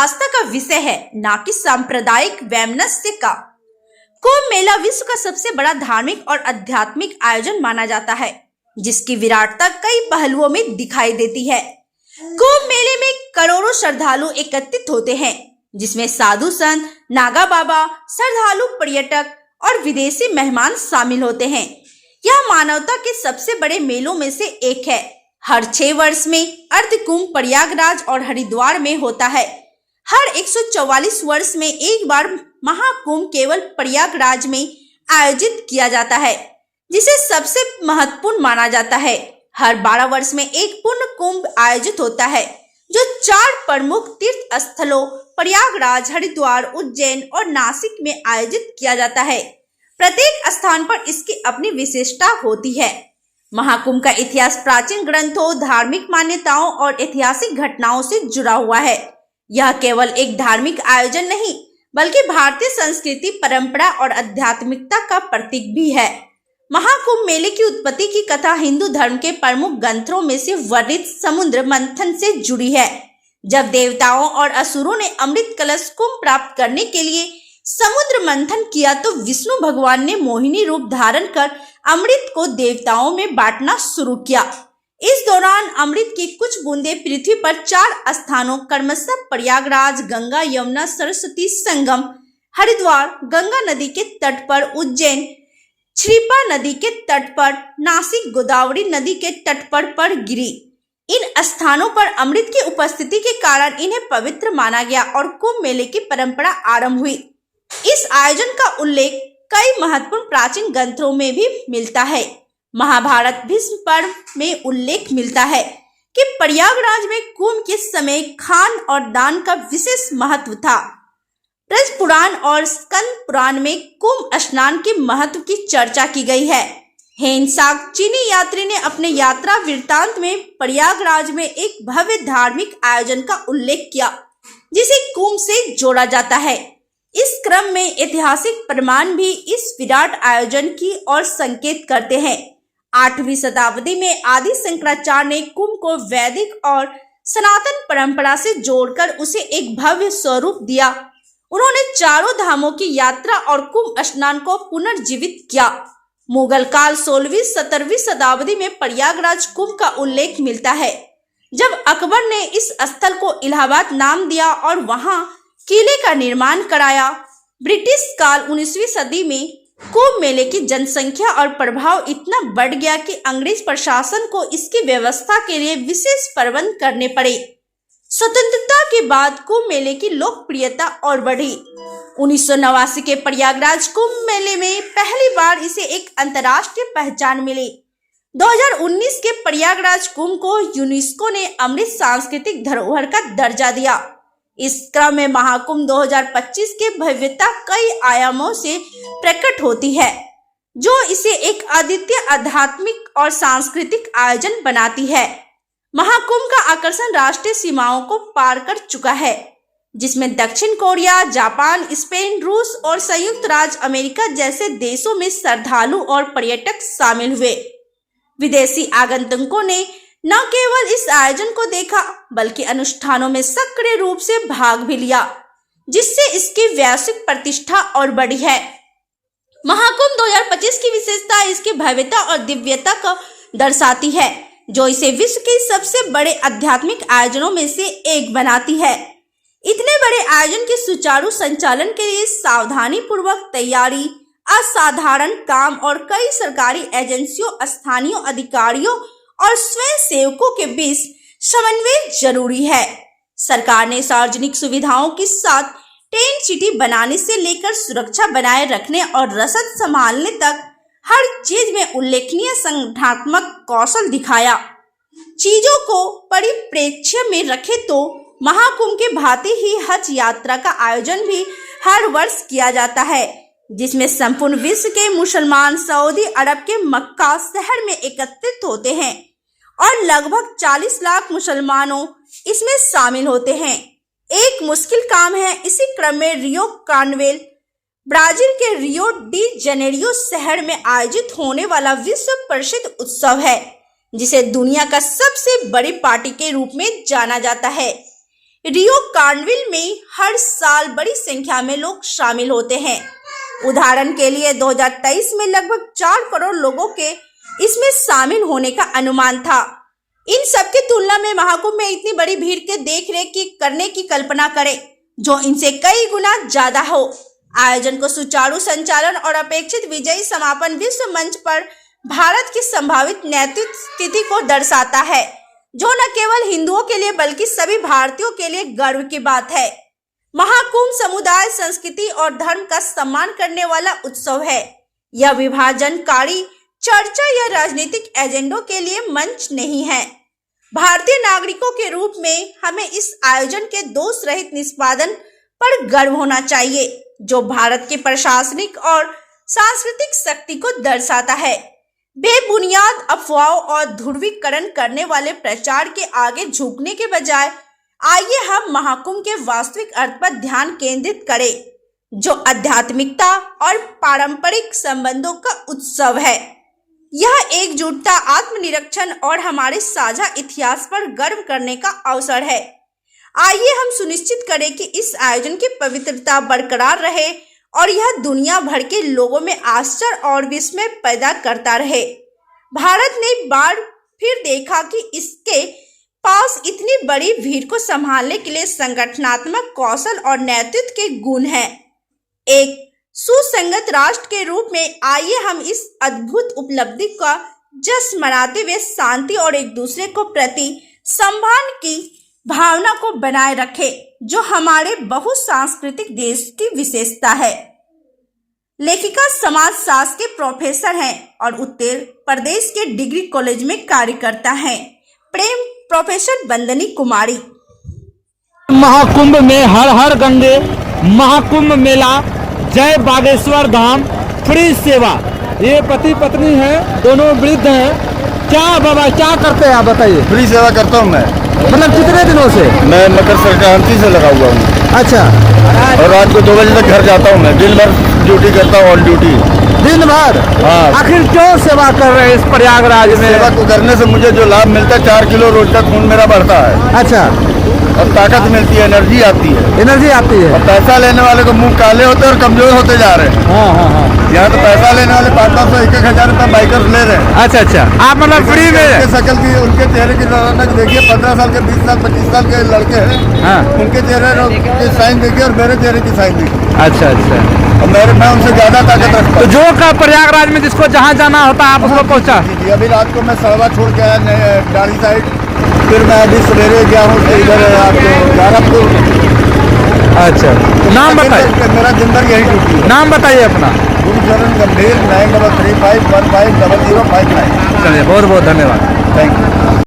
आस्था का विषय है, ना कि सांप्रदायिक वैमनस्य का। कुंभ मेला विश्व का सबसे बड़ा धार्मिक और आध्यात्मिक आयोजन माना जाता है, जिसकी विराटता कई पहलुओं में दिखाई देती है। कुंभ मेले में करोड़ों श्रद्धालु एकत्रित होते हैं, जिसमें साधु संत, नागा बाबा, श्रद्धालु, पर्यटक और विदेशी मेहमान शामिल होते हैं। यह मानवता के सबसे बड़े मेलों में से एक है। हर 6 वर्ष में अर्ध कुंभ प्रयागराज और हरिद्वार में होता है। हर 144 वर्ष में एक बार महाकुंभ केवल प्रयागराज में आयोजित किया जाता है, जिसे सबसे महत्वपूर्ण माना जाता है। हर 12 वर्ष में एक पूर्ण कुंभ आयोजित होता है, जो 4 प्रमुख तीर्थ स्थलों प्रयागराज, हरिद्वार, उज्जैन और नासिक में आयोजित किया जाता है। प्रत्येक स्थान पर इसकी अपनी विशेषता होती है। महाकुंभ का इतिहास प्राचीन ग्रंथों, धार्मिक मान्यताओं और ऐतिहासिक घटनाओं से जुड़ा हुआ है। यह केवल एक धार्मिक आयोजन नहीं, बल्कि भारतीय संस्कृति, परंपरा और आध्यात्मिकता का प्रतीक भी है। महाकुंभ मेले की उत्पत्ति की कथा हिंदू धर्म के प्रमुख ग्रंथों में से वर्णित समुद्र मंथन से जुड़ी है। जब देवताओं और असुरों ने अमृत कलश कुंभ प्राप्त करने के लिए समुद्र मंथन किया, तो विष्णु भगवान ने मोहिनी रूप धारण कर अमृत को देवताओं में बांटना शुरू किया। इस दौरान अमृत की कुछ बूंदें पृथ्वी पर 4 स्थानों क्रमशः प्रयागराज, गंगा यमुना सरस्वती संगम, हरिद्वार, गंगा नदी के तट पर, उज्जैन क्षिप्रा नदी के तट पर, नासिक गोदावरी नदी के तट पर गिरी। इन स्थानों पर अमृत की उपस्थिति के कारण इन्हें पवित्र माना गया और कुंभ मेले की परंपरा आरंभ हुई। इस आयोजन का उल्लेख कई महत्वपूर्ण प्राचीन ग्रंथों में भी मिलता है। महाभारत भीष्म पर्व में उल्लेख मिलता है कि प्रयागराज में कुंभ के समय खान और दान का विशेष महत्व था। ब्रज पुराण और स्कंद पुराण में कुंभ स्नान के महत्व की चर्चा की गई है। हेनसाक चीनी यात्री ने अपने यात्रा वृत्तांत में प्रयागराज में एक भव्य धार्मिक आयोजन का उल्लेख किया, जिसे कुंभ से जोड़ा जाता है। इस क्रम में ऐतिहासिक प्रमाण भी इस विराट आयोजन की ओर संकेत करते हैं। 8वीं शताब्दी में आदि शंकराचार्य ने कुंभ को वैदिक और सनातन परंपरा से जोड़कर उसे एक भव्य स्वरूप दिया। उन्होंने चारों धामों की यात्रा और कुंभ स्नान को पुनर्जीवित किया। मुगल काल 16वीं-17वीं शताब्दी में प्रयागराज कुंभ का उल्लेख मिलता है, जब अकबर ने इस स्थल को इलाहाबाद नाम दिया और वहां किले का निर्माण कराया। ब्रिटिश काल 19वीं सदी में कुंभ मेले की जनसंख्या और प्रभाव इतना बढ़ गया कि अंग्रेज प्रशासन को इसकी व्यवस्था के लिए विशेष प्रबंध करने पड़े। स्वतंत्रता के बाद कुंभ मेले की लोकप्रियता और बढ़ी। 1989 के प्रयागराज कुंभ मेले में पहली बार इसे एक अंतर्राष्ट्रीय पहचान मिली। 2019 के प्रयागराज कुंभ को यूनेस्को ने अमृत सांस्कृतिक धरोहर का दर्जा दिया। इस क्रम में महाकुंभ 2025 की भव्यता कई आयामों से प्रकट होती है, जो इसे एक अद्वितीय आध्यात्मिक और सांस्कृतिक आयोजन बनाती है। महाकुंभ का आकर्षण राष्ट्रीय सीमाओं को पार कर चुका है, जिसमें दक्षिण कोरिया, जापान, स्पेन, रूस और संयुक्त राज्य अमेरिका जैसे देशों में श्रद्धालु और पर्यटक शामिल हुए। विदेशी आगंतुकों ने न केवल इस आयोजन को देखा, बल्कि अनुष्ठानों में सक्रिय रूप से भाग भी लिया, जिससे इसकी वैश्विक प्रतिष्ठा और बढ़ी है। महाकुंभ 2025 की विशेषता इसकी भव्यता और दिव्यता को दर्शाती है, जो इसे विश्व के सबसे बड़े आध्यात्मिक आयोजनों में से एक बनाती है। इतने बड़े आयोजन के सुचारू संचालन के लिए सावधानी पूर्वक तैयारी, असाधारण काम और कई सरकारी एजेंसियों, स्थानीय अधिकारियों और स्वयं सेवकों के बीच समन्वय जरूरी है। सरकार ने सार्वजनिक सुविधाओं के साथ टेंट सिटी बनाने से लेकर सुरक्षा बनाए रखने और रसद संभालने तक हर चीज में उल्लेखनीय संगठनात्मक कौशल दिखाया। चीजों को परिप्रेक्ष्य में रखे तो महाकुंभ के भांति ही हज यात्रा का आयोजन भी हर वर्ष किया जाता है, जिसमें संपूर्ण विश्व के मुसलमान सऊदी अरब के मक्का शहर में एकत्रित होते हैं और लगभग 40 लाख मुसलमानों इसमें शामिल होते हैं। एक मुश्किल काम है। इसी क्रम में रियो कार्निवल ब्राजील के रियो डी जनेरियो शहर में आयोजित होने वाला विश्व प्रसिद्ध उत्सव है, जिसे दुनिया का सबसे बड़ी पार्टी के रूप में जाना जाता है। रियो कार्निवल में हर साल बड़ी संख्या में लोग शामिल होते हैं। उदाहरण के लिए 2023 में लगभग 4 करोड़ लोगों के इसमें शामिल होने का अनुमान था। इन सब की तुलना में महाकुंभ में इतनी बड़ी भीड़ के देखरेख करने की कल्पना करें, जो इनसे कई गुना ज्यादा हो। आयोजन को सुचारू संचालन और अपेक्षित विजयी समापन विश्व मंच पर भारत की संभावित नैतिक स्थिति को दर्शाता है, जो न केवल हिंदुओं के लिए बल्कि सभी भारतीयों के लिए गर्व की बात है। महाकुंभ समुदाय, संस्कृति और धर्म का सम्मान करने वाला उत्सव है। यह विभाजनकारी चर्चा या राजनीतिक एजेंडों के लिए मंच नहीं है। भारतीय नागरिकों के रूप में हमें इस आयोजन के दोष रहित निष्पादन पर गर्व होना चाहिए, जो भारत के प्रशासनिक और सांस्कृतिक शक्ति को दर्शाता है। बेबुनियाद अफवाहों और ध्रुवीकरण करने वाले प्रचार के आगे झुकने के बजाय आइए हम महाकुंभ के वास्तविक अर्थ पर ध्यान केंद्रित करें, जो आध्यात्मिकता और पारंपरिक संबंधों का उत्सव है। यह एकजुटता, आत्मनिरीक्षण और हमारे साझा इतिहास पर गर्व करने का अवसर है। आइए हम सुनिश्चित करें कि इस आयोजन की पवित्रता बरकरार रहे और यह दुनिया भर के लोगों में आश्चर्य और विस्मय पैदा करता रहे। भारत ने एक बार फिर देखा कि इसके पास इतनी बड़ी भीड़ को संभालने के लिए संगठनात्मक कौशल और नेतृत्व के गुण हैं। एक सुसंगत राष्ट्र के रूप में आइए हम इस अद्भुत उपलब्धि का जश्न मनाते हुए शांति और एक दूसरे को प्रति सम्मान की भावना को बनाए रखें, जो हमारे बहुसांस्कृतिक देश की विशेषता है। लेखिका समाजशास्त्र के प्रोफेसर हैं और उत्तर प्रदेश के डिग्री कॉलेज में कार्यकर्ता हैं। प्रेम प्रोफेसर बंदनी कुमारी। महाकुंभ में हर हर गंगे, महाकुंभ मेला, जय बागेश्वर धाम, फ्री सेवा। ये पति पत्नी है, दोनों वृद्ध हैं। क्या बाबा क्या करते हैं आप बताइए? फ्री सेवा करता हूँ मैं। मतलब कितने दिनों से? मैं मकर संक्रांति से लगा हुआ हूँ। अच्छा। और रात को 2 बजे तक घर जाता हूँ। मैं दिन भर ड्यूटी करता हूँ, ऑन ड्यूटी। दिन भर? हाँ। आखिर क्यों सेवा कर रहे हैं इस प्रयागराज में? सेवा को करने से मुझे जो लाभ मिलता है, 4 किलो रोज का खून मेरा बढ़ता है। अच्छा। और ताकत मिलती है, एनर्जी आती है। एनर्जी आती है। और पैसा लेने वाले को मुंह काले होते हैं और कमजोर होते जा रहे हैं। हाँ हाँ हाँ। यहाँ तो पैसा लेने वाले 500 1-1 हजार रुपया बाइकर्स ले रहे हैं। अच्छा अच्छा। आप मतलब फ्री में? उनके शकल की, उनके चेहरे की रौनक देखिए। 15 साल के, 20 साल, 25 साल के लड़के हैं। हाँ। उनके चेहरे की साइन देखिए और मेरे चेहरे की साइन देखिए। अच्छा अच्छा। और मैं उनसे ज्यादा ताकत रखता हूँ। तो जो का प्रयागराज में जिसको जहाँ जाना होता है आप उसको पहुँचा? जी, अभी रात को मैं सड़वा छोड़ के आया गाड़ी साइड, फिर मैं अभी सवेरे गया हूँ इधर आपको गारापुर। अच्छा। नाम बताइए। मेरा दिन भर यही ड्यूटी है। नाम बताइए अपना। गुरुचरण गंभीर, 9335150059। चलिए, बहुत बहुत धन्यवाद। Thank you.